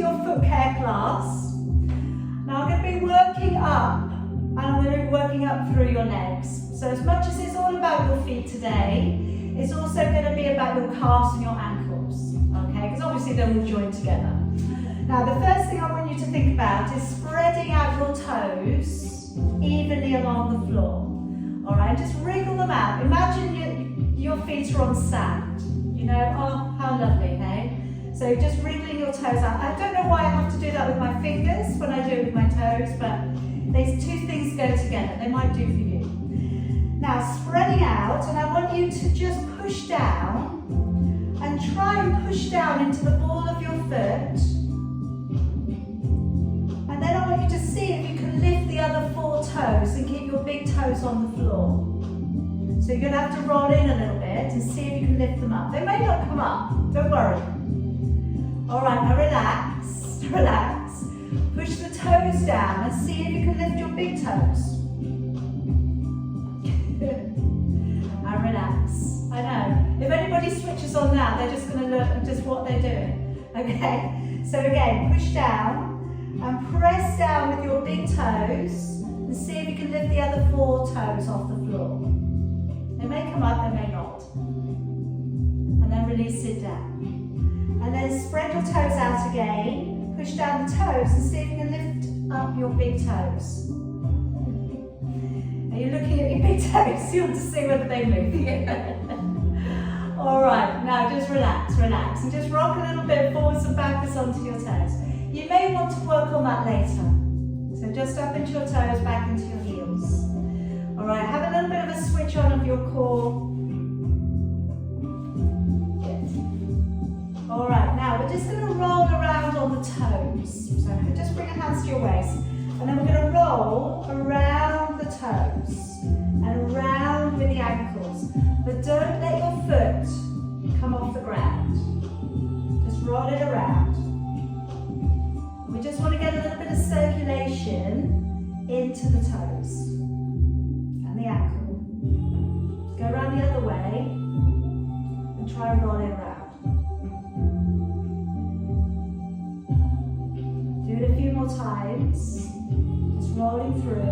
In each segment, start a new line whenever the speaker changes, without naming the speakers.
your foot care class. Now I'm going to be working up, and I'm going to be working up through your legs. So as much as it's all about your feet today, it's also going to be about your calves and your ankles, okay? Because obviously they're all joined together. Now the first thing I want you to think about is spreading out your toes evenly along the floor. All right, just wriggle them out. Imagine your feet are on sand. You know, oh, how lovely, hey? So just wriggling your toes out. I don't know why I have to do that with my fingers when I do it with my toes, but these two things go together. They might do for you. Now, spreading out, and I want you to just push down and try and push down into the ball of your foot. And then I want you to see if you can lift the other 4 toes and keep your big toes on the floor. So you're going to have to roll in a little bit and see if you can lift them up. They may not come up, don't worry. All right, now relax, relax. Push the toes down and see if you can lift your big toes. And relax. I know. If anybody switches on now, they're just going to look at just what they're doing. Okay? So again, push down and press down with your big toes and see if you can lift the other 4 toes off the floor. They may come up, they may not. And then release it down. And then spread your toes out again. Push down the toes and see if you can lift up your big toes. Are you looking at your big toes? You want to see whether they move. All right, now just relax, relax. And just rock a little bit forwards and backwards onto your toes. You may want to work on that later. So just up into your toes, back into your heels. All right, have a little bit of a switch on of your core. Good. All right, now we're just going to roll around on the toes. So just bring your hands to your waist. And then we're going to roll around the toes and around with the ankles. But don't let your foot come off the ground. Just roll it around. We just want to get a little bit of circulation into the toes and the ankle. Go around the other way and try and roll it around. Do it a few more times. Just rolling through.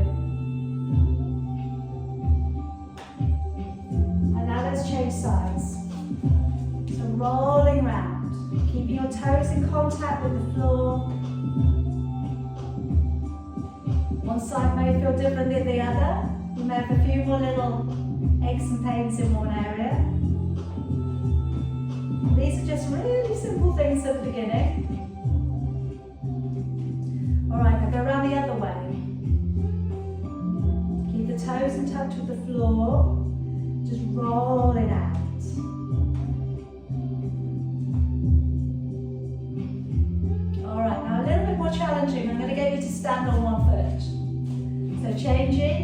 And now let's change sides. So rolling round, keeping your toes in contact with the floor. One side may feel different than the other. You may have a few more little aches and pains in one area. These are just really simple things at the beginning. All right, now go around the other way. Keep the toes in touch with the floor. Just roll it out. All right, now a little bit more challenging. I'm going to get you to stand on one foot. So changing,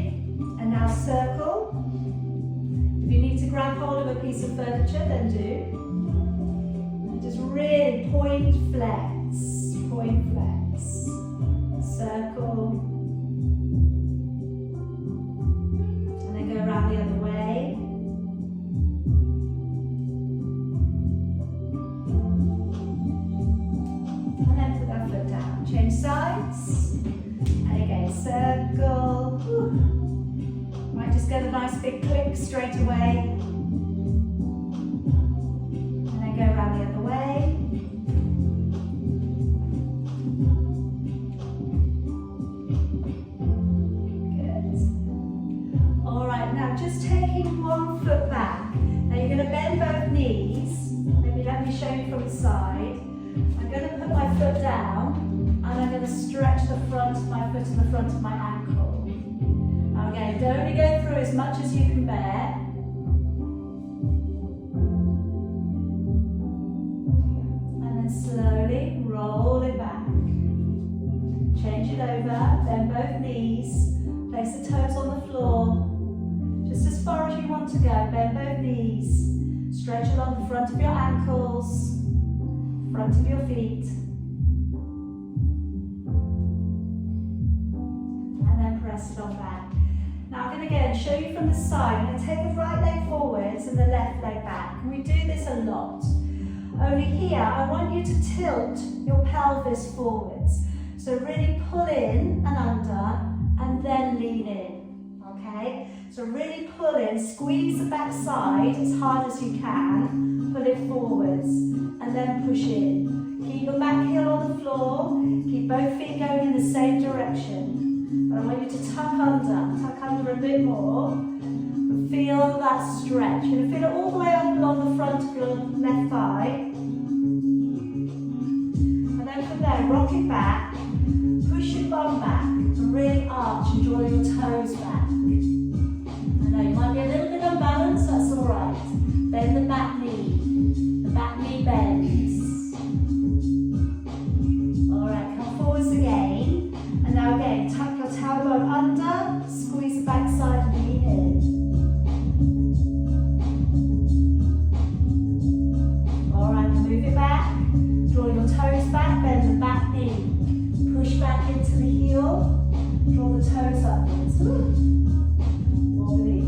and now circle. If you need to grab hold of a piece of furniture, then do. And just really point, flex, circle. And then go around the other way. And then put that foot down. Change sides. And again, circle. Might just get a nice big click straight away. And then go around the other way. Good. All right, now just taking one foot back. Now you're going to bend both knees. Maybe let me show you from the side. I'm going to put my foot down. And I'm going to stretch the front of my foot and the front of my ankle. Again, don't only go through as much as you can bear. And then slowly roll it back. Change it over, bend both knees. Place the toes on the floor. Just as far as you want to go, bend both knees. Stretch along the front of your ankles, front of your feet. Press it on back. Now I'm going to again show you from the side. I'm going to take the right leg forwards and the left leg back. And we do this a lot. Over here, I want you to tilt your pelvis forwards. So really pull in and under, and then lean in, okay? So really pull in, squeeze the back side as hard as you can, pull it forwards, and then push in. Keep your back heel on the floor, keep both feet going in the same direction. But I want you to tuck under a bit more. Feel that stretch. You're going to feel it all the way up along the front of your left thigh. And then from there, rock it back, push your bum back, and really arch and draw your toes back. I know you might be a little bit unbalanced, that's alright. Bend the back knee bends. Alright, come forwards again. And now again, tuck your tailbone under, squeeze the back side and lean in. Move it back, draw your toes back, bend the back knee. Push back into the heel, draw the toes upwards. Wobbly.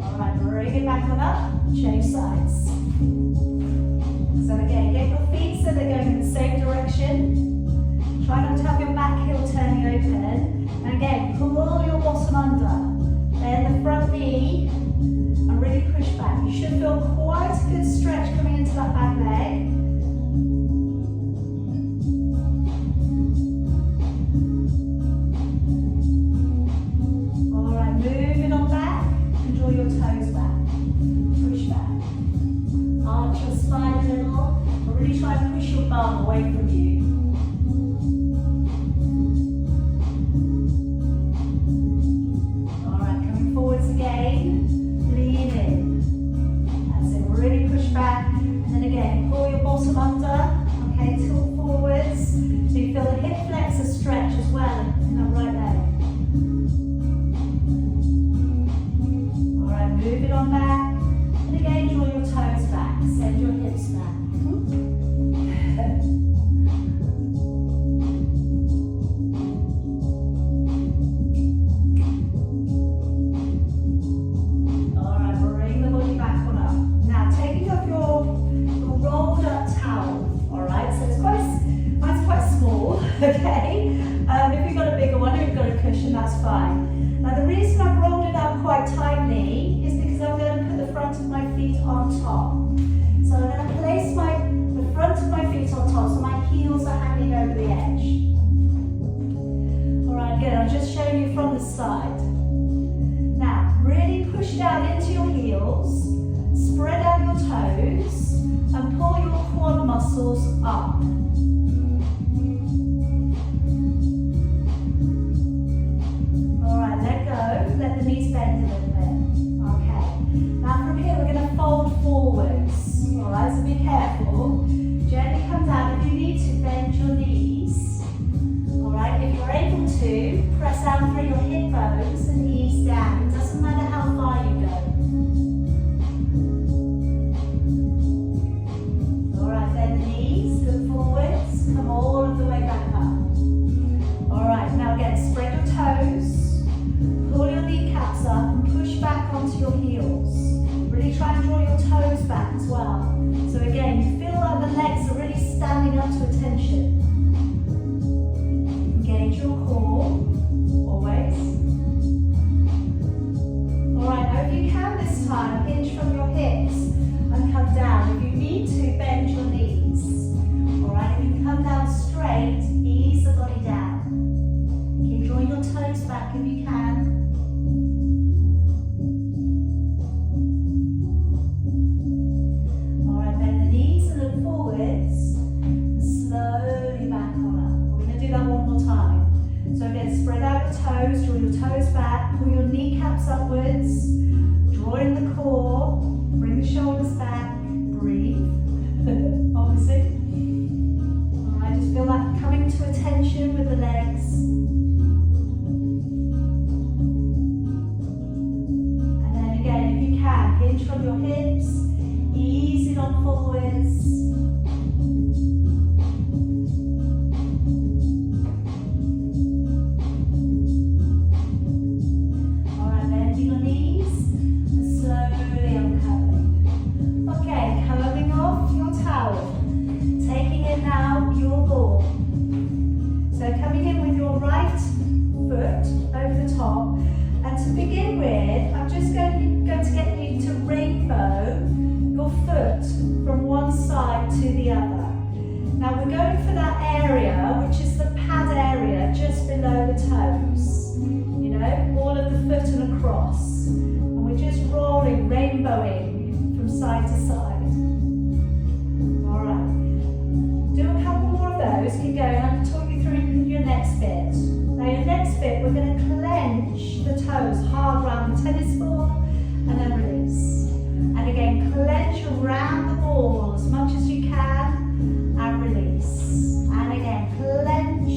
Alright, bring it back on up, change sides. So again, get your feet so they're going in the same direction. Try not to have your back heel turning open. And again, pull your bottom under. Bend the front knee. And really push back. You should feel quite a good stretch coming into that back leg. Alright, moving on back and draw your toes back. Push back. Arch your spine a little, but really try and push your bum away from you. Alright, coming forwards again. Lean in. That's it. Really push back. And then again, pull your bottom under. Okay, tilt forwards. So you feel the hip flexor stretch as well in that right leg. Alright, move it on back. And again, draw your toes back. Send your hips back. Okay, if you've got a bigger one, if you've got a cushion, that's fine. Now the reason I've rolled it up quite tightly is because I'm going to put the front of my feet on top. So I'm going to place the front of my feet on top so my heels are hanging over the edge. Alright, again, I'll just show you from the side. Now, really push down into your heels, spread out your toes, and pull your quad muscles up. Let the knees bend a little bit. Okay. Now from here we're going to fold forwards. Alright, so be careful. Gently come down. If you need to, bend your knees. Alright, if you're able to, press down through your hip bones and ease down. It doesn't matter how far you go. Alright, bend the knees, look forwards, come all of the way back up. Alright, now again, spread your toes. Pull your kneecaps up and push back onto your heels. Really try and draw your toes back as well. So again, you feel like the legs are really standing up to attention. Engage your core, always. Alright, if you can this time, hinge from your hips and come down. If you need to, bend your knees. Alright, if you can come down straight, ease the body down. Keep drawing your toes back if you can. Spread out your toes, draw your toes back, pull your kneecaps upwards, draw in the core, bring the shoulders back, breathe, obviously. Alright, just feel that coming to attention with the legs. And then again, if you can, hinge from your hips, ease it on forwards. Your knees, and slowly foot from one side to the other. Now we're going for that area, which is the pad area just below the toes. You know, all of the foot and across. And we're just rolling, rainbowing from side to side. All right. Do a couple more of those. Keep going. I'm going to talk you through your next bit. Now your next bit, we're going to clench the toes hard around the tennis ball and then release. And again, clench around the ball as much as you can and release. And again, clench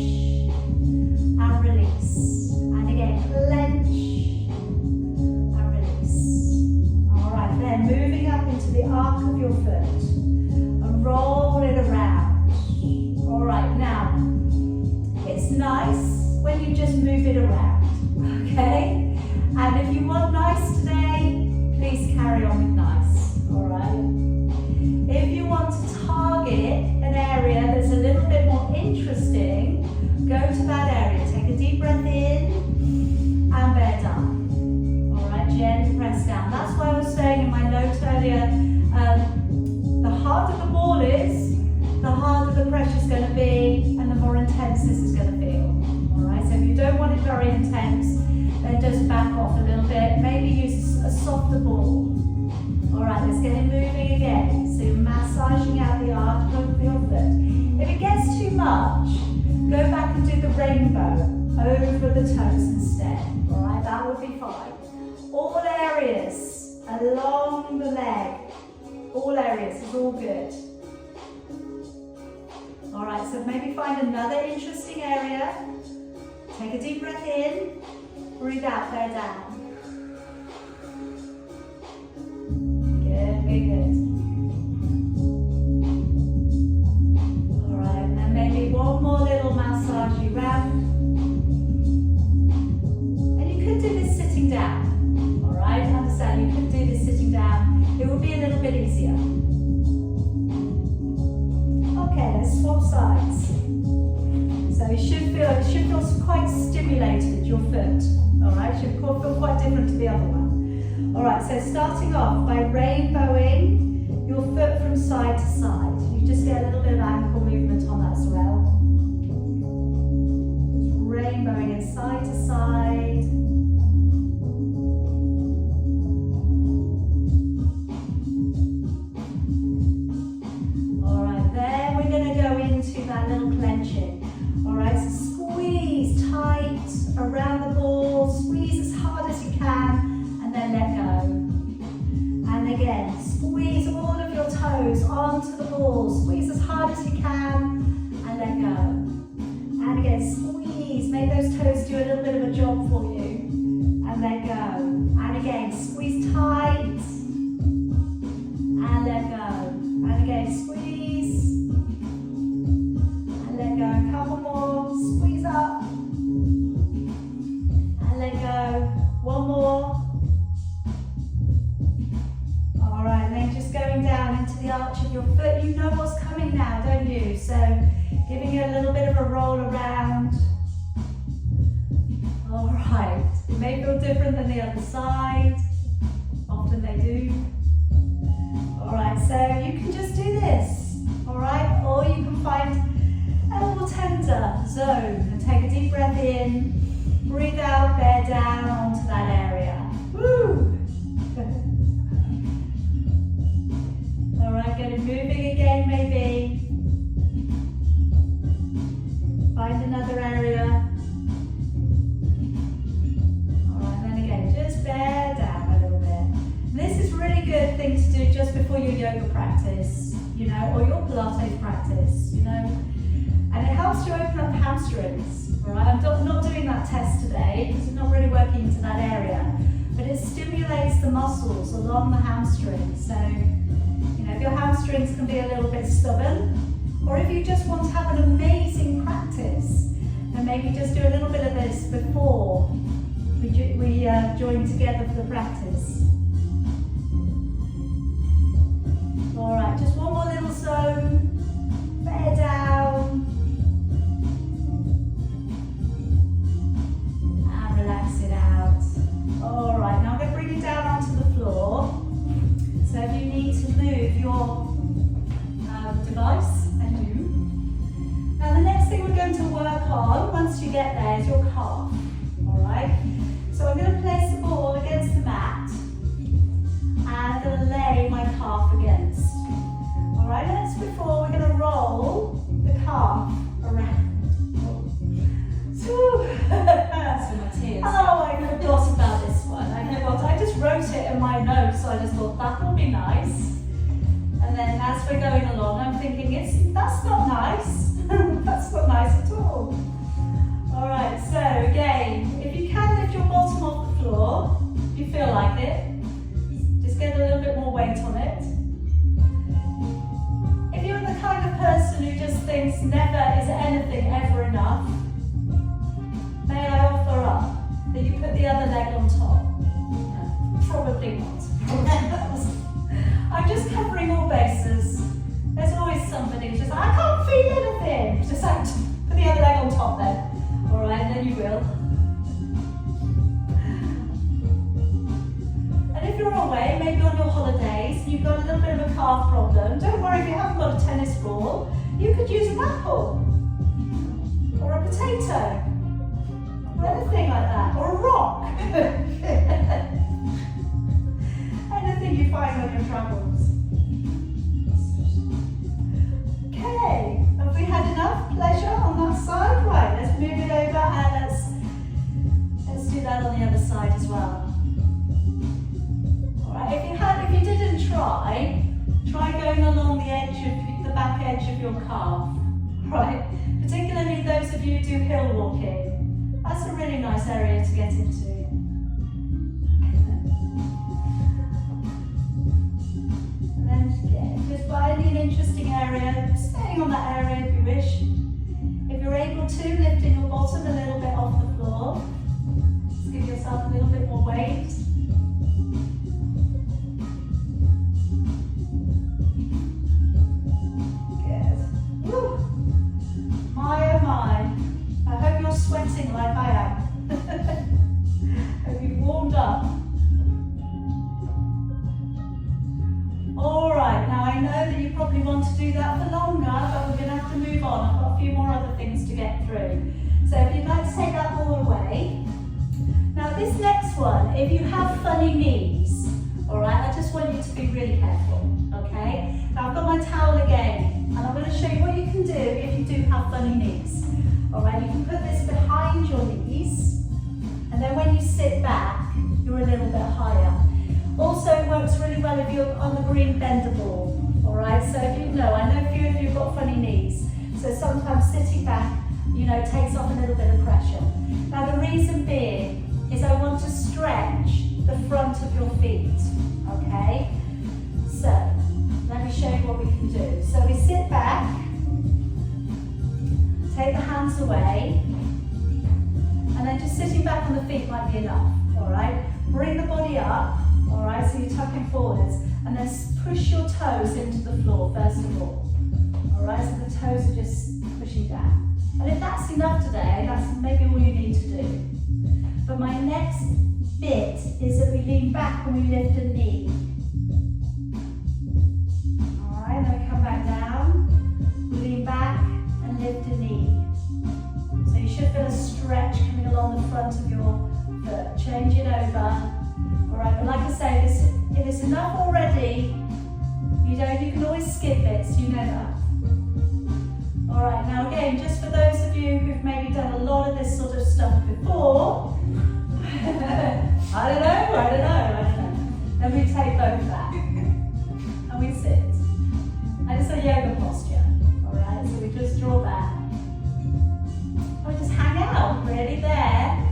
and release. And again, clench and release. All right, then moving up into the arc of your foot and roll it around. All right, now it's nice when you just move it around, okay? And if you want nice today, please carry on with nice, all right? If you want to target an area that's a little bit more interesting, go to that area. Take a deep breath in and bear down. All right, gently press down. That's why I was saying in my note earlier, the harder the ball is, the harder the pressure is going to be, and the more intense this is going to feel. All right, so if you don't want it very intense, then just back off a little bit. Maybe use a softer ball. All right, let's get it moving again. So you're massaging out the arch of your foot. If it gets too much, go back and do the rainbow over the toes instead. All right, that would be fine. All areas along the leg, all areas is all good. All right, so maybe find another interesting area. Take a deep breath in, breathe out, bear down. Good, good, good. All right, and maybe one more little massage around. And you could do this sitting down. All right, understand you could do this sitting down. It will be a little bit easier. Okay, let's swap sides. So it should feel quite stimulated, your foot. All right, should feel quite different to the other one. All right, so starting off by rainbowing your foot from side to side. You just get a little bit of ankle movement on that as well. Just rainbowing it side to side. All right, then we're going to go into that little clenching. All right, so squeeze tight around the ball, squeeze as hard as you can, and then let go. And again, squeeze all of your toes onto the ball, squeeze as hard as you can, and let go. And again, squeeze, make those toes do a little bit of a job for you, and let go. And again, squeeze tight, and let go. And again, squeeze, and let go. A couple more, squeeze up, and let go. One more. All right, and then just going down into the arch of your foot. You know what's coming now, don't you? So giving it a little bit of a roll around. All right, it may feel different than the other side. Often they do. All right, so you can just do this. All right, or you can find a more tender zone and take a deep breath in. Breathe out, bear down onto that area. Woo! All right, get it moving again maybe. Find another area. All right, and then again, just bear down a little bit. And this is a really good thing to do just before your yoga practice, you know, or your Pilates practice, you know. And it helps to open up the hamstrings. All right, I'm not doing that test today because it's not really working into that area, but it stimulates the muscles along the hamstrings. So, you know, if your hamstrings can be a little bit stubborn, or if you just want to have an amazing practice, then maybe just do a little bit of this before we join together for the practice. All right, just one more little zone. Bear down. And relax it out. All right, now I'm going to bring you down onto the floor. So if you need to move your in my notes, so I just thought that would be nice. And then as we're going along, I'm thinking, that's not nice. That's not nice at all. All right, so again, if you can lift your bottom off the floor, if you feel like it, just get a little bit more weight on it. If you're the kind of person who just thinks never is anything ever enough, may I offer up that you put the other leg on top? No, probably not. I'm just covering all bases. There's always somebody who's just like, I can't feel anything. Just like, put the other leg on top then. All right, then you will. And if you're away, maybe on your holidays, and you've got a little bit of a calf problem, don't worry if you haven't got a tennis ball. You could use an apple, or a potato, or anything like that, or a rock. Anything you find on your travels. Okay, have we had enough pleasure on that side? Right, let's move it over and let's do that on the other side as well. Alright, if you didn't try going along the back edge of your calf. Right, particularly those of you who do hill walking. That's a really nice area to get into. Just finding an interesting area, staying on that area if you wish. If you're able to, lifting your bottom a little bit off the floor. Just give yourself a little bit more weight. Good. Woo. My oh my. I hope you're sweating like I am. Hope you've warmed up. Alright, now I know that you probably want to do that for longer, but we're going to have to move on. I've got a few more other things to get through. So if you'd like to take that ball away. Now this next one, if you have funny knees, alright, I just want you to be really careful, okay? Now I've got my towel again, and I'm going to show you what you can do if you do have funny knees. Alright, you can put this behind your knees, and then when you sit back, you're a little bit higher. Also, it works really well if you're on the green bender ball, all right? So if you know, I know a few of you have got funny knees, so sometimes sitting back, takes off a little bit of pressure. Now the reason being is I want to stretch the front of your feet, okay? So, let me show you what we can do. So we sit back, take the hands away, and then just sitting back on the feet might be enough, all right? Bring the body up. Alright, so you're tucking forwards, and then push your toes into the floor first of all. Alright, so the toes are just pushing down. And if that's enough today, that's maybe all you need to do. But my next bit is that we lean back and we lift a knee. Alright, then we come back down, we lean back and lift a knee. So you should feel a stretch coming along the front of your foot. Change it over. Alright, but like I say, if it's enough already, you can always skip bits, you know that. Alright, now again, just for those of you who've maybe done a lot of this sort of stuff before, I don't know. Then we take both back, and we sit. And it's a yoga posture, alright, so we just draw back. And we just hang out, really, there.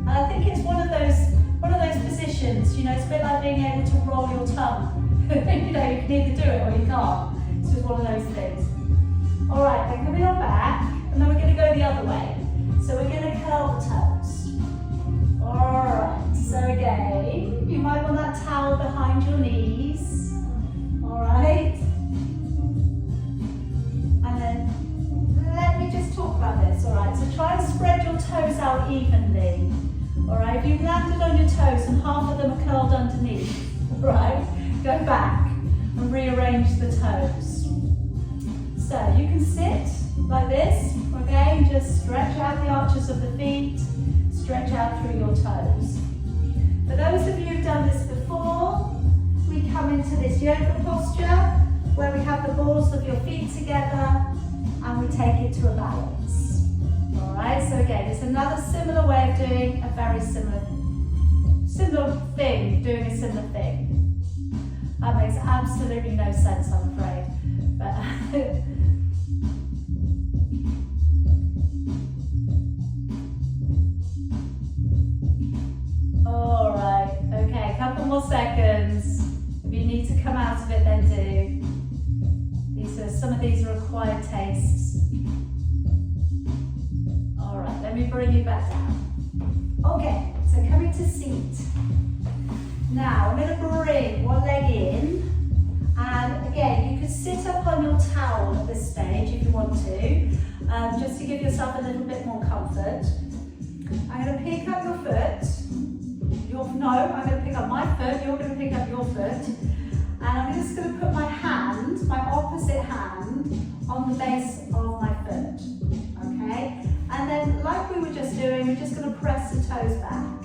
And I think it's one of those positions, it's a bit like being able to roll your tongue. You can either do it or you can't. It's just one of those things. Alright, then coming on back, and then we're going to go the other way. So we're going to curl the toes. Alright, so again, you might want that towel behind your knees. Alright. And then let me just talk about this, alright? So try and spread your toes out evenly. Alright, if you've landed on your toes and half of them are curled underneath, right, go back and rearrange the toes. So you can sit like this, again, just stretch out the arches of the feet, stretch out through your toes. For those of you who've done this before, we come into this yoga posture where we have the balls of your feet together and we take it to a balance. Alright, so again, it's another similar way of doing a very similar similar thing, doing a similar thing. That makes absolutely no sense, I'm afraid. But all right, okay, a couple more seconds. If you need to come out of it, then do. Some of these are acquired tastes. All right, let me bring you back down. Okay, so coming to seat. Now I'm going to bring one leg in, and again, you can sit up on your towel at this stage if you want to, just to give yourself a little bit more comfort. I'm going to pick up your foot. I'm going to pick up my foot, you're going to pick up your foot. And I'm just going to put my hand, my opposite hand, on the base of my foot, okay? And then, like we were just doing, we're just going to press the toes back.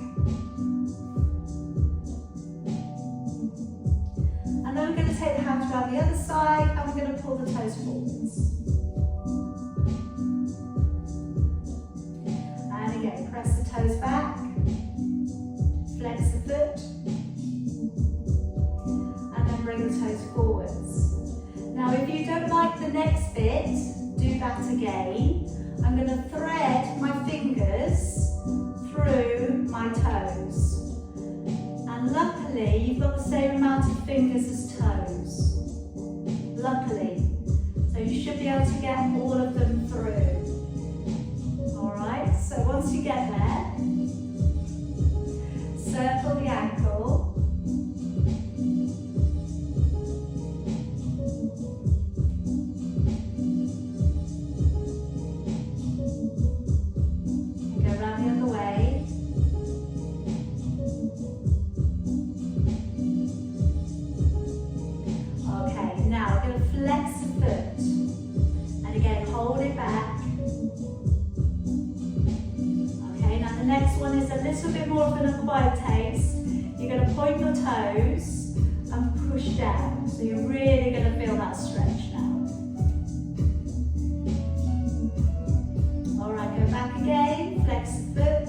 And then we're going to take the hands around the other side, and we're going to pull the toes forwards. And again, press the toes back, flex the foot, bring the toes forwards. Now if you don't like the next bit, do that again. I'm going to thread my fingers through my toes. And luckily, you've got the same amount of fingers as toes. Luckily. So you should be able to get all of them through. Alright, so once you get there, circle the ankle. Toes and push down, so you're really going to feel that stretch now. Alright, go back again, flex the foot,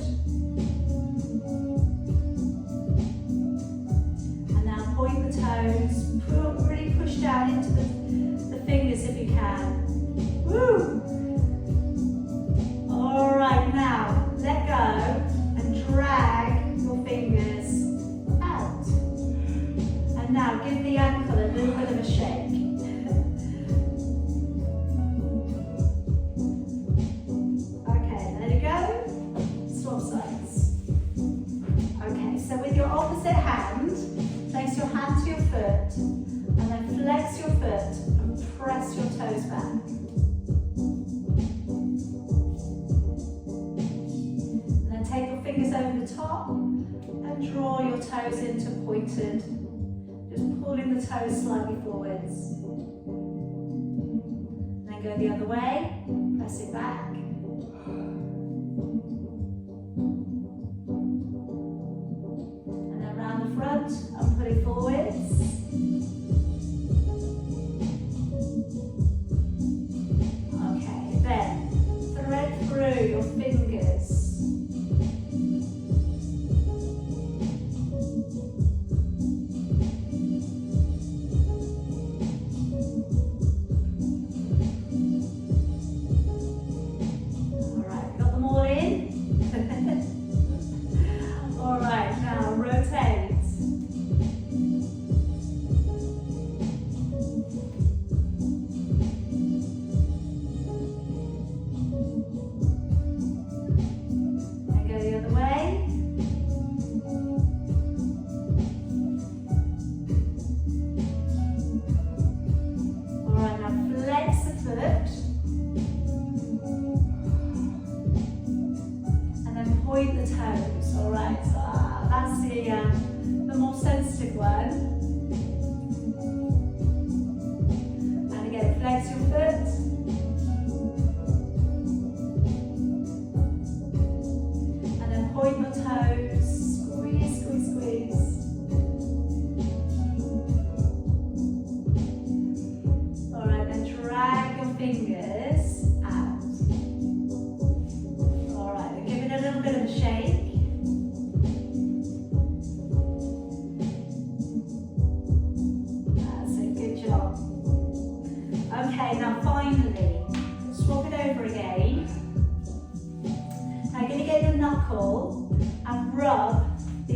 and now point the toes, really push down into the fingers if you can. Woo! Alright, now let go and drag your fingers. Now give the ankle a little bit of a shake. Okay, let it go. Swap sides. Okay, so with your opposite hand, place your hand to your foot, and then flex your foot and press your toes back. And then take your fingers over the top and draw your toes into pointed. Just pulling the toes slightly forwards. Then go the other way, press it back. And then round the front and put it forwards. Okay, then thread through your fingers.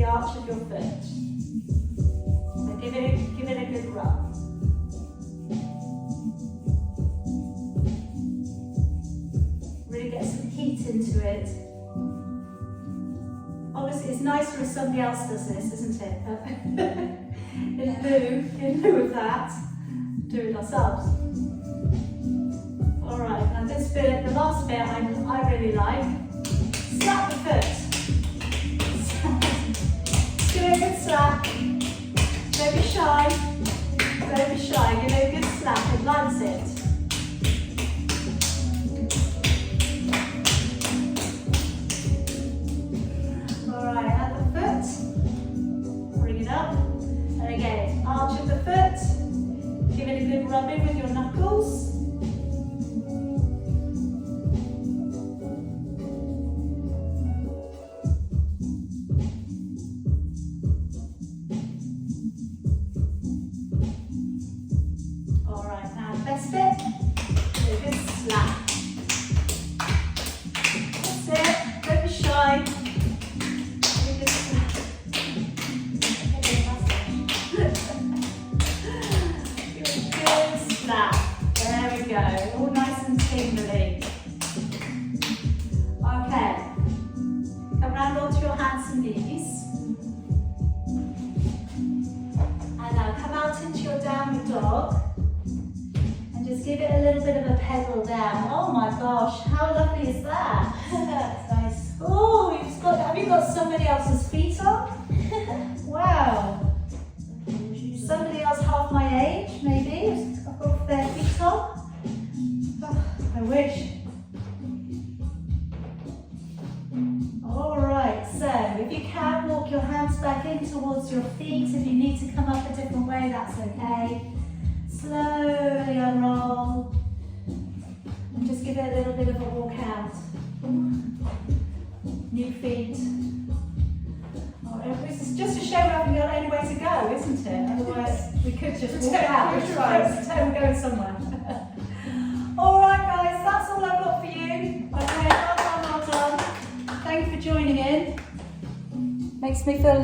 arch of your foot. So give it a good rub. Really get some heat into it. Obviously it's nicer if somebody else does this, isn't it? in lieu of that, do it ourselves. Alright, now this bit, the last bit I really like. Slap the foot. Give it a good slap. Don't be shy. Don't be shy. Give it a good slap. It lands it. Alright, at the foot. Bring it up. And again, arch of the foot. Give it a good rub in with your knuckles. Best bit, a good slap. That's it, don't be shy. A good slap. Good slap. There we go, all nice and tingly. Okay, come round onto your hands and knees. And now come out into your downward dog. Just give it a little bit of a pedal down. Oh my gosh, how lovely is that? That's nice. Oh, have you got somebody else's feet on? Wow. Somebody else half my age, maybe. I've got their feet on. Oh, I wish. Alright, so if you can, walk your hands back in towards your feet. If you need to come up a different way, that's okay. Slowly unroll and just give it a little bit of a walk out. New feet. Oh, it's just a shame we haven't got any way to go, isn't it? Otherwise we could just walk out. Pretend we're going somewhere. Alright guys, that's all I've got for you. Okay, well done. Thank you for joining in. Makes me feel a little